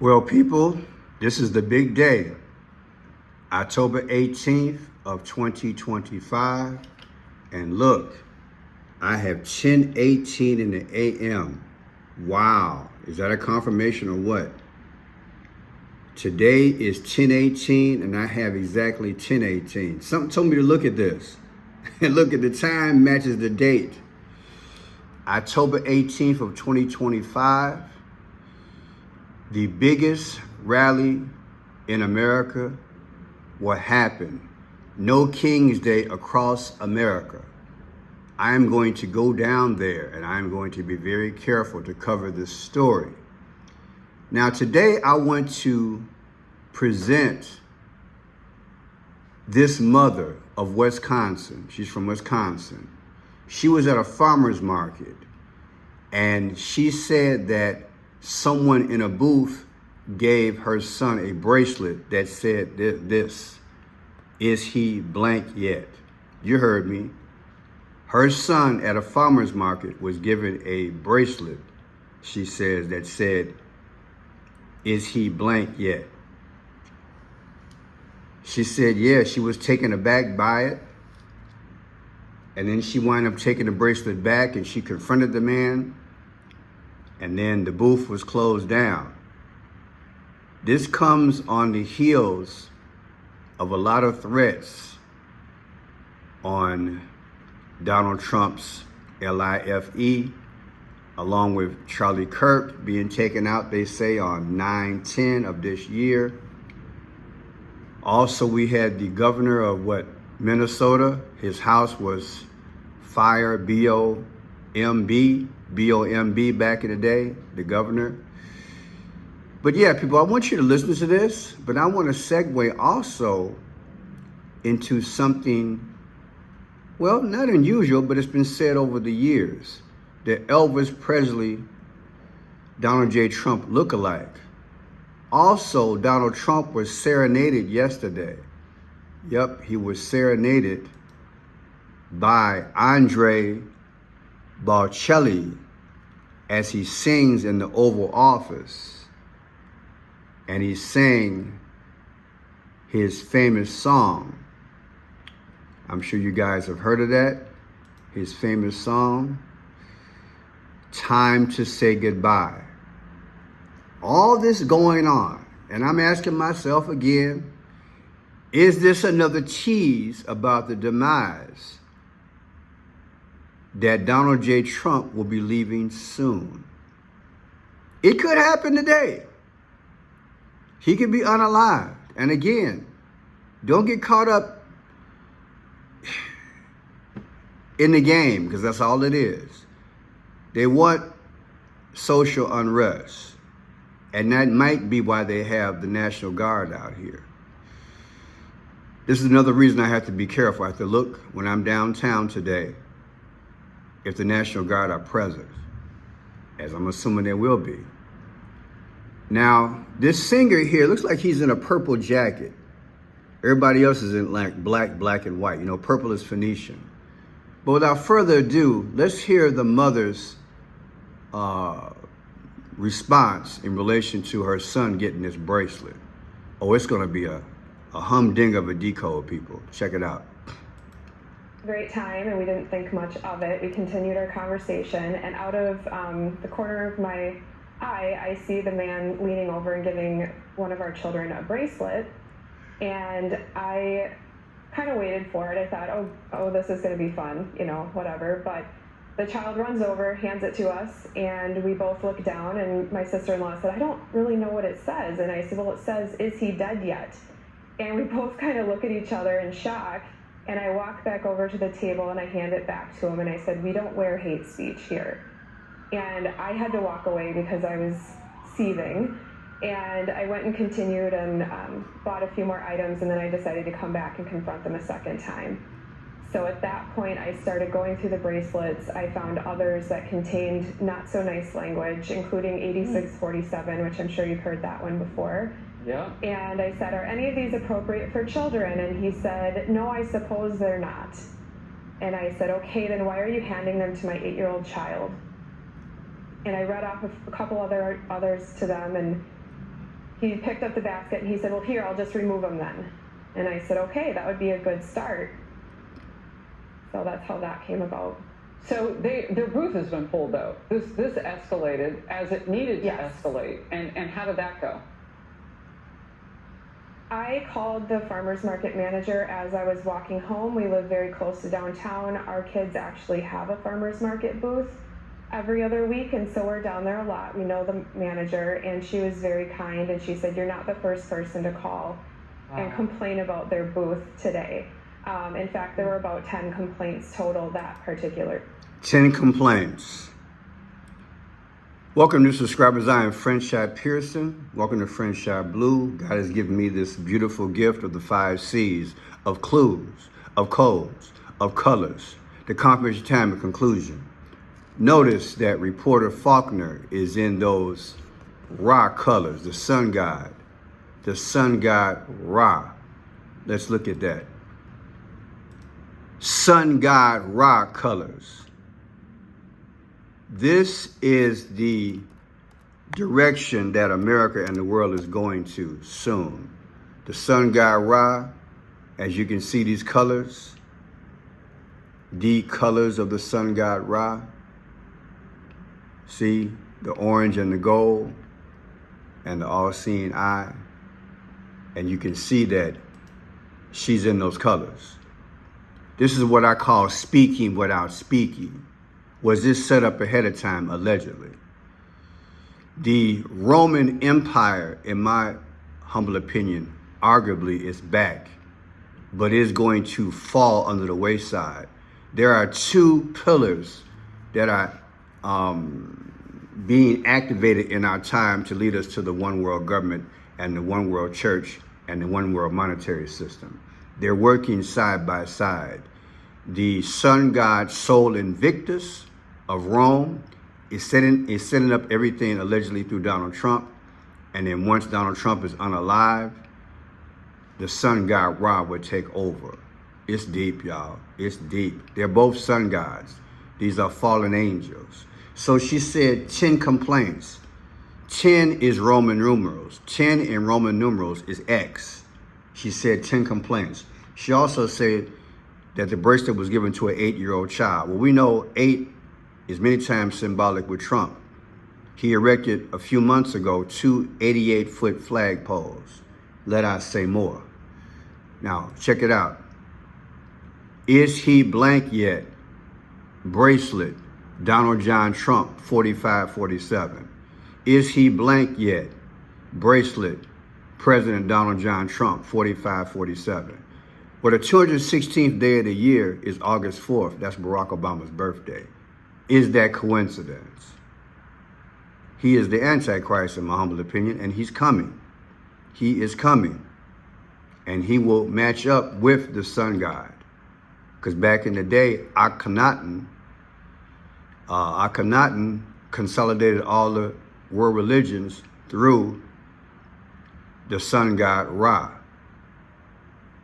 Well, people, this is the big day, October 18th of 2025. And look, I have 10:18 in the AM. Wow, is that a confirmation or what? Today is 10:18 and I have exactly 10:18. Something told me to look at this. And look at the time matches the date. October 18th of 2025. The biggest rally in America will happen. No King's Day across America. I am going to go down there and I'm going to be very careful to cover this story. Now today I want to present this mother of Wisconsin. She's from Wisconsin. She was at a farmer's market and she said that someone in a booth gave her son a bracelet that said this, is he blank yet? You heard me. Her son at a farmer's market was given a bracelet, she says, that said, is he blank yet? She said, yeah, she was taken aback by it. And then she wound up taking the bracelet back and she confronted the man. And then the booth was closed down. This comes on the heels of a lot of threats on Donald Trump's LIFE, along with Charlie Kirk being taken out, they say, on 9/10 of this year. Also, we had the governor of Minnesota. His house was fire, B-O-M-B back in the day, the governor. But yeah, people, I want you to listen to this, but I want to segue also into something, well, not unusual, but it's been said over the years. The Elvis Presley, Donald J. Trump lookalike. Also, Donald Trump was serenaded yesterday. Yep, he was serenaded by ANDREA BOCELLI as he sings in the Oval Office. And he sang his famous song. I'm sure you guys have heard of that. His famous song, Time to Say Goodbye. All this going on, and I'm asking myself again, is this another tease about the demise that Donald J. Trump will be leaving soon? It could happen today. He could be unalived. And again, don't get caught up in the game, because that's all it is. They want social unrest. And that might be why they have the National Guard out here. This is another reason I have to be careful. I have to look when I'm downtown today if the National Guard are present, as I'm assuming they will be. Now, this singer here looks like he's in a purple jacket. Everybody else is in like black, and white. You know, purple is Phoenician. But without further ado, let's hear the mother's response in relation to her son getting this bracelet. Oh, it's going to be a humding of a decode, people. Check it out. Great time, and we didn't think much of it. We continued our conversation, and out of the corner of my eye, I see the man leaning over and giving one of our children a bracelet, and I kind of waited for it. I thought, oh, this is going to be fun, you know, whatever. But the child runs over, hands it to us, and we both look down, and my sister-in-law said, I don't really know what it says. And I said, well, it says, is he dead yet? And we both kind of look at each other in shock, and I walk back over to the table and I hand it back to him, and I said, we don't wear hate speech here. And I had to walk away because I was seething. And I went and continued and bought a few more items, and then I decided to come back and confront them a second time. So at that point, I started going through the bracelets. I found others that contained not so nice language, including 8647, which I'm sure you've heard that one before. Yeah. And I said, are any of these appropriate for children? And he said, no, I suppose they're not. And I said, okay, then why are you handing them to my 8-year-old child? And I read off a couple others to them, and he picked up the basket and he said, well, here, I'll just remove them then. And I said, okay, that would be a good start. So that's how that came about. So their booth has been pulled out. This escalated as it needed to Yes. escalate. And how did that go? I called the farmer's market manager as I was walking home. We live very close to downtown. Our kids actually have a farmer's market booth every other week, and so we're down there a lot. We know the manager, and she was very kind, and she said, you're not the first person to call and complain about their booth today. In fact, there were about 10 complaints total that particular. 10 complaints. Welcome, new subscribers. I am Friendship Pearson. Welcome to Friendship Blue. God has given me this beautiful gift of the 5 C's, of clues, of codes, of colors, the confirmation, time, and conclusion. Notice that reporter Faulkner is in those Ra colors, the sun god Ra. Let's look at that. Sun god Ra colors. This is the direction that America and the world is going to soon. The sun god Ra, as you can see these colors, the colors of the sun god Ra. See the orange and the gold and the all-seeing eye. And you can see that she's in those colors. This is what I call speaking without speaking. Was this set up ahead of time, allegedly? The Roman Empire, in my humble opinion, arguably is back, but is going to fall under the wayside. There are 2 pillars that are being activated in our time to lead us to the one world government and the one world church and the one world monetary system. They're working side by side. The sun god Sol Invictus of Rome is setting up everything allegedly through Donald Trump. And then once Donald Trump is unalive, the sun god Ra would take over. It's deep, y'all. It's deep. They're both sun gods. These are fallen angels. So she said 10 complaints. 10 is Roman numerals. 10 in Roman numerals is X. She said 10 complaints. She also said that the bracelet was given to an 8-year-old child. Well, we know 8 is many times symbolic with Trump. He erected a few months ago 2 88-foot flagpoles. Let us say more. Now, check it out. Is he blank yet? Bracelet, Donald John Trump, 4547. Is he blank yet? Bracelet, President Donald John Trump, 4547. Well, the 216th day of the year is August 4th. That's Barack Obama's birthday. Is that coincidence? He is the Antichrist, in my humble opinion, and he's coming. He is coming. And he will match up with the sun god. Because back in the day, Akhenaten consolidated all the world religions through the sun god Ra.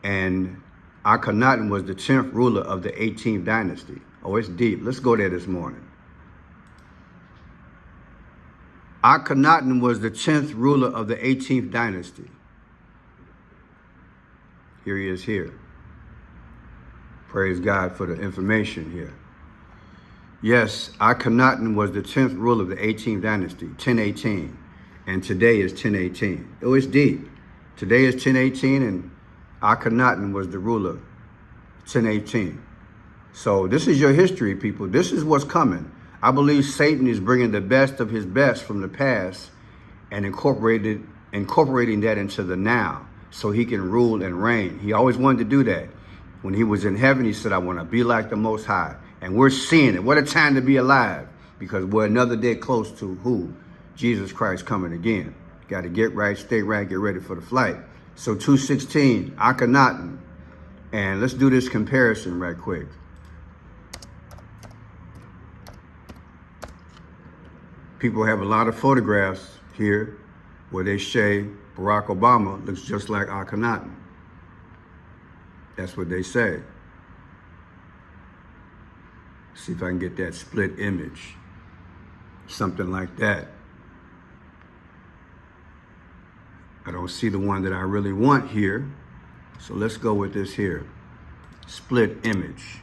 And Akhenaten was the 10th ruler of the 18th dynasty. Oh, it's deep. Let's go there this morning. Akhenaten was the 10th ruler of the 18th dynasty. Here he is here. Praise God for the information here. Yes, Akhenaten was the 10th ruler of the 18th dynasty, 1018. And today is 1018. Oh, it's deep. Today is 1018 and Akhenaten was the ruler, 1018. So this is your history, people. This is what's coming. I believe Satan is bringing the best of his best from the past and incorporating that into the now so he can rule and reign. He always wanted to do that. When he was in heaven, he said, I want to be like the Most High. And we're seeing it. What a time to be alive, because we're another day close to who? Jesus Christ coming again. Got to get right, stay right, get ready for the flight. So 216, Akhenaten. And let's do this comparison right quick. People have a lot of photographs here where they say Barack Obama looks just like Akhenaten. That's what they say. See if I can get that split image. Something like that. I don't see the one that I really want here. So let's go with this here. Split image.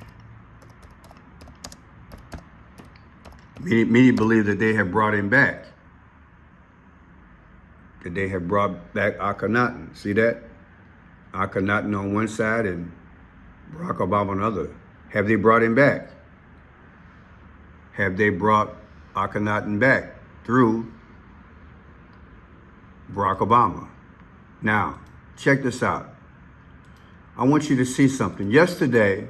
Many believe that they have brought him back. That they have brought back Akhenaten. See that? Akhenaten on one side and Barack Obama on the other. Have they brought him back? Have they brought Akhenaten back through Barack Obama? Now, check this out. I want you to see something. Yesterday,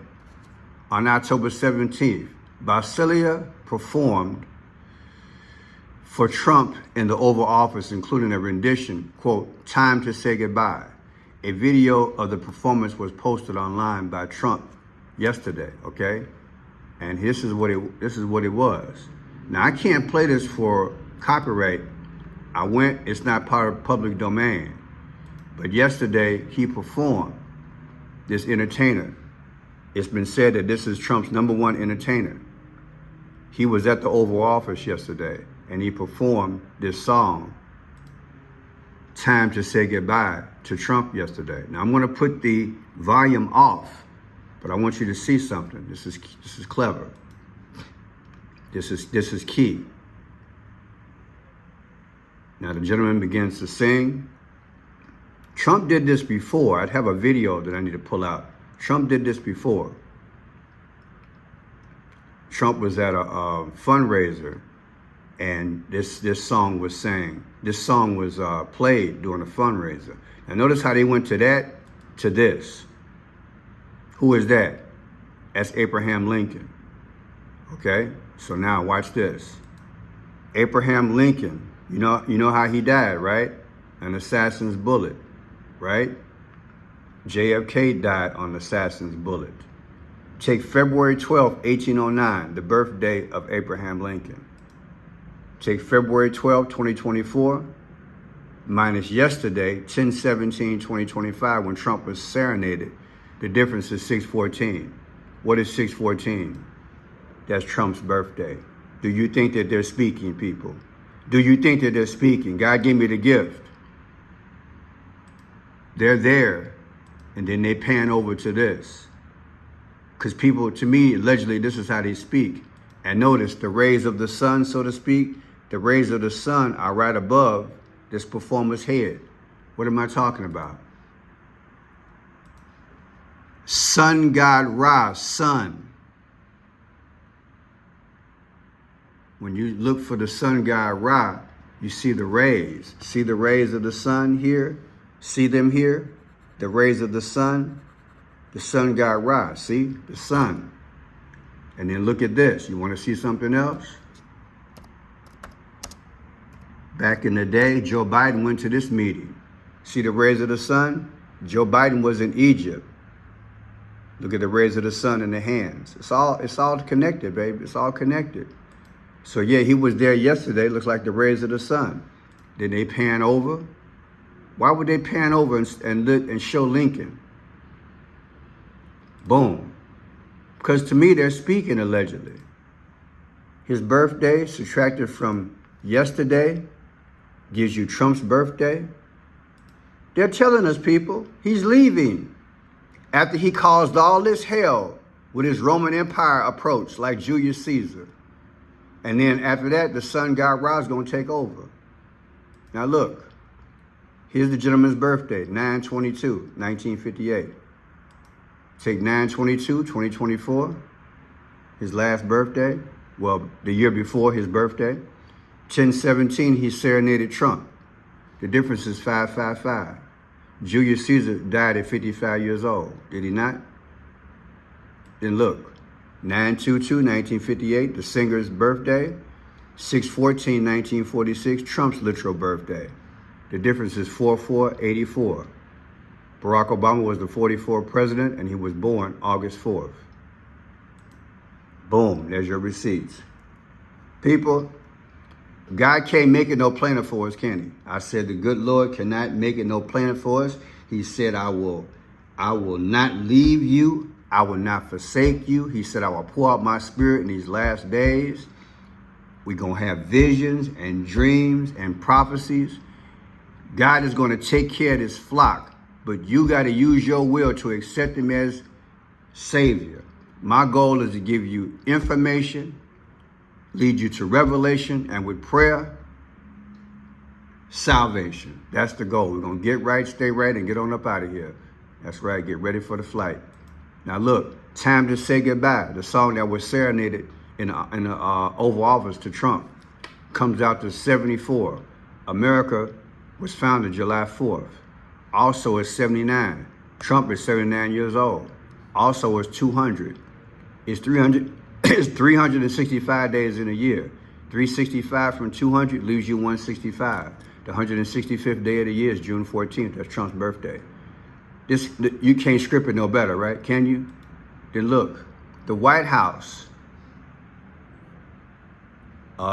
on October 17th, BOCELLI performed for Trump in the Oval Office, including a rendition, quote, "Time to Say Goodbye." A video of the performance was posted online by Trump yesterday, okay? And this is what it was. Now, I can't play this for copyright. It's not part of public domain. But yesterday, he performed, this entertainer. It's been said that this is Trump's #1 entertainer. He was at the Oval Office yesterday, and he performed this song, "Time to Say Goodbye," to Trump yesterday. Now, I'm going to put the volume off, but I want you to see something. This is clever. This is key. Now, the gentleman begins to sing. Trump did this before. I'd have a video that I need to pull out. Trump did this before. Trump was at a fundraiser, and this song was sang. This song was played during a fundraiser. Now notice how they went to that, to this. Who is that? That's Abraham Lincoln. Okay, so now watch this. Abraham Lincoln, you know how he died, right? An assassin's bullet, right? JFK died on an assassin's bullet. Take February 12th, 1809, the birthday of Abraham Lincoln. Take February 12th, 2024, minus yesterday, 10/17/2025, when Trump was serenaded. The difference is 6/14. What is 6/14? That's Trump's birthday. Do you think that they're speaking, people? Do you think that they're speaking? God gave me the gift. They're there, and then they pan over to this. Because people, to me, allegedly, this is how they speak. And notice the rays of the sun, so to speak, the rays of the sun are right above this performer's head. What am I talking about? Sun God Ra, sun. When you look for the sun god Ra, you see the rays. See the rays of the sun here? See them here? The rays of the sun god Ra. See? The sun. And then look at this. You want to see something else? Back in the day, Joe Biden went to this meeting. See the rays of the sun? Joe Biden was in Egypt. Look at the rays of the sun in the hands. It's all connected, baby. It's all connected. So yeah, he was there yesterday. Looks like the rays of the sun. Then they pan over. Why would they pan over and show Lincoln? Boom. Because to me, they're speaking allegedly. His birthday subtracted from yesterday gives you Trump's birthday. They're telling us, people, he's leaving after he caused all this hell with his Roman Empire approach, like Julius Caesar. And then after that, the sun god Ra is going to take over. Now look, here's the gentleman's birthday, 9/22/1958. Take 9/22/2024, his last birthday. Well, the year before his birthday. 10/17, he serenaded Trump. The difference is 555. Julius Caesar died at 55 years old, did he not? Then look, 9/22/1958, the singer's birthday. 6/14/1946, Trump's literal birthday. The difference is 4/4/84. Barack Obama was the 44th president, and he was born August 4th. Boom, there's your receipts. People, God can't make it no plainer for us, can he? I said the good Lord cannot make it no plainer for us. He said, I will not leave you. I will not forsake you. He said, I will pour out my spirit in these last days. We're going to have visions and dreams and prophecies. God is going to take care of this flock, but you got to use your will to accept him as Savior. My goal is to give you information, lead you to revelation, and with prayer, salvation. That's the goal. We're going to get right, stay right, and get on up out of here. That's right. Get ready for the flight. Now look, Time to Say Goodbye, the song that was serenaded in the Oval Office to Trump, comes out to 74. America was founded July 4th. Also is 79. Trump is 79 years old. Also is 200. It's 300. It's 365 days in a year. 365 from 200 leaves you 165. The 165th day of the year is June 14th. That's Trump's birthday. You can't script it no better, right? Can you? Then look, the White House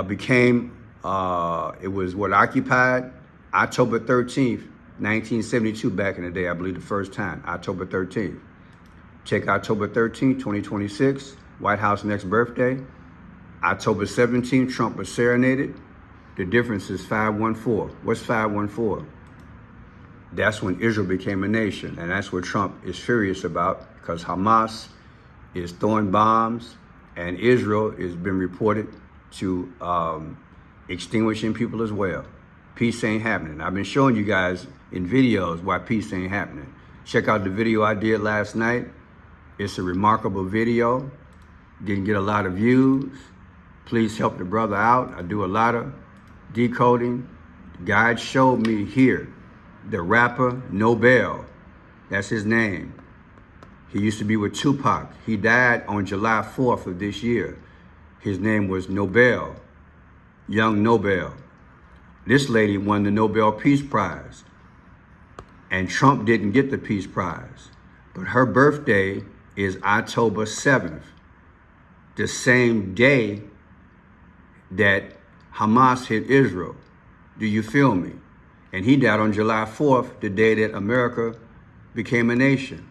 became, it was occupied October 13th, 1972 back in the day, I believe the first time, October 13th. Check October 13th, 2026, White House next birthday. October 17th, Trump was serenaded. The difference is 514. What's 514? That's when Israel became a nation. And that's what Trump is furious about, because Hamas is throwing bombs and Israel has been reported to extinguishing people as well. Peace ain't happening. I've been showing you guys in videos why peace ain't happening. Check out the video I did last night. It's a remarkable video. Didn't get a lot of views. Please help the brother out. I do a lot of decoding. God showed me here the rapper Nobel. That's his name. He used to be with Tupac. He died on July 4th of this year. His name was Nobel, Young Nobel. This lady won the Nobel Peace Prize. And Trump didn't get the Peace Prize. But her birthday is October 7th, the same day that Hamas hit Israel. Do you feel me? And he died on July 4th, the day that America became a nation.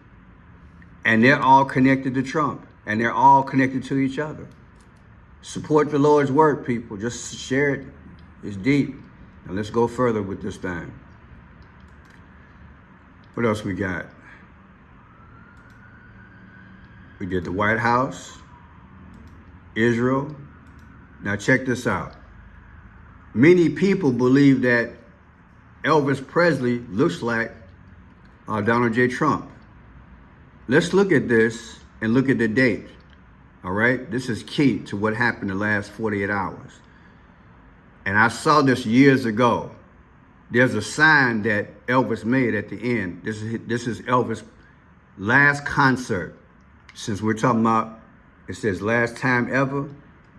And they're all connected to Trump, and they're all connected to each other. Support the Lord's work, people. Just share it. It's deep. And let's go further with this thing. What else we got? We did the White House, Israel. Now check this out. Many people believe that Elvis Presley looks like Donald J. Trump. Let's look at this and look at the date. All right? This is key to what happened the last 48 hours. And I saw this years ago. There's a sign that Elvis made at the end. This is Elvis' last concert. Since we're talking about, it says last time ever.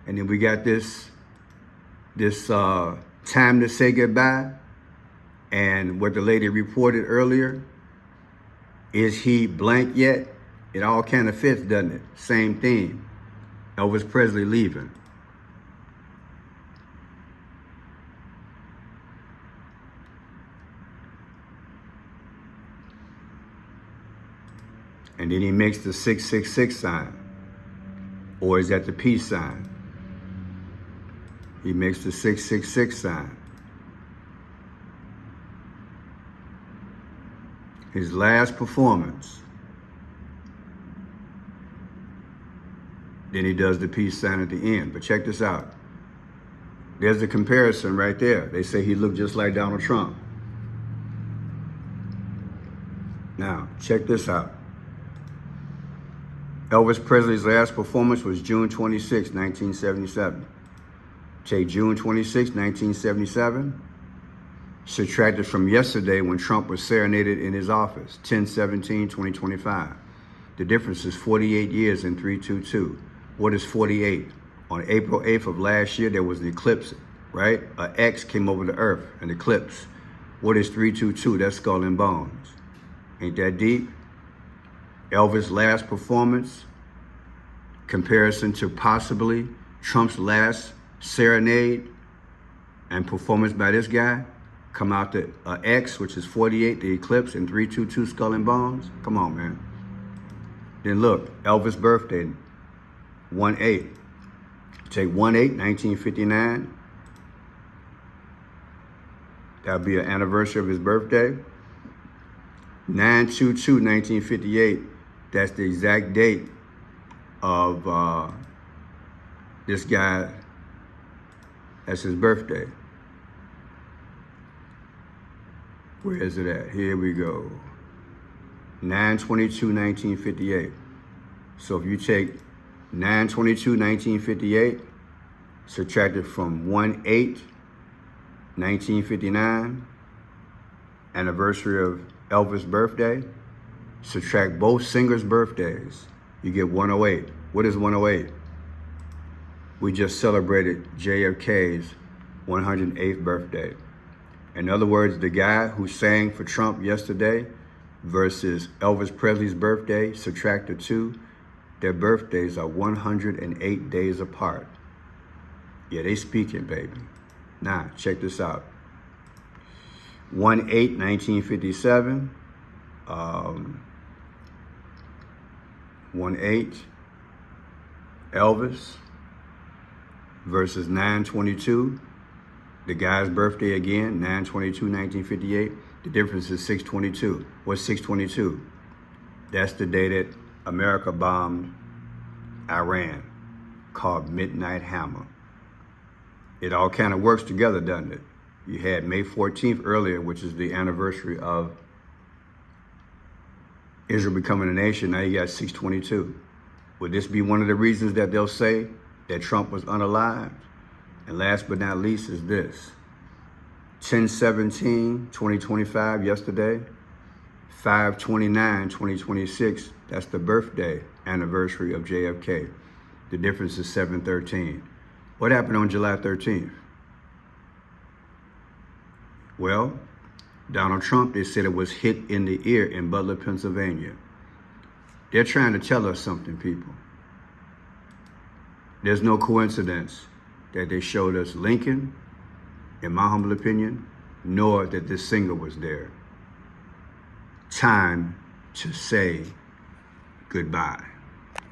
And then we got this Time to Say Goodbye. And what the lady reported earlier, is he blank yet? It all kind of fits, doesn't it? Same thing. Elvis Presley leaving. And then he makes the 666 sign. Or is that the peace sign? He makes the 666 sign. His last performance. Then he does the peace sign at the end. But check this out. There's the comparison right there. They say he looked just like Donald Trump. Now, check this out. Elvis Presley's last performance was June 26, 1977. Take June 26, 1977. Subtracted from yesterday when Trump was serenaded in his office, 10/17/2025. The difference is 48 years and 322. What is 48? On April 8th of last year, there was an eclipse, right? An X came over the earth, an eclipse. What is 322? That's skull and bones. Ain't that deep? Elvis' last performance, comparison to possibly Trump's last serenade and performance by this guy, come out to X, which is 48, the eclipse, and 322, skull and bones. Come on, man. Then look, Elvis' birthday, 1/8. Take 1/8, 1959. That'll be an anniversary of his birthday. 9/22/1958, that's the exact date of this guy. That's his birthday. Where is it at? Here we go. 9/22/1958. So if you take 9/22/1958, subtract it from 1/8/1959, anniversary of Elvis' birthday, subtract both singers' birthdays, you get 108. What is 108? We just celebrated JFK's 108th birthday. In other words, the guy who sang for Trump yesterday versus Elvis Presley's birthday, subtract the two, their birthdays are 108 days apart. Yeah, they speaking, baby. Now, check this out. 1/8/1957, 1/8, Elvis versus 9/22, the guy's birthday again, 9/22/1958. The difference is 6/22. What's 6/22? That's the day that America bombed Iran, called Midnight Hammer. It all kind of works together, doesn't it? You had May 14th earlier, which is the anniversary of Israel becoming a nation. Now you got 6/22. Would this be one of the reasons that they'll say that Trump was unalived? And last but not least is this. 10/17/2025, yesterday, 5/29/2026, that's the birthday anniversary of JFK. The difference is 7/13. What happened on July 13th? Well, Donald Trump, they said it was hit in the ear in Butler, Pennsylvania. They're trying to tell us something, people. There's no coincidence that they showed us Lincoln, in my humble opinion, nor that this singer was there. Time to say goodbye.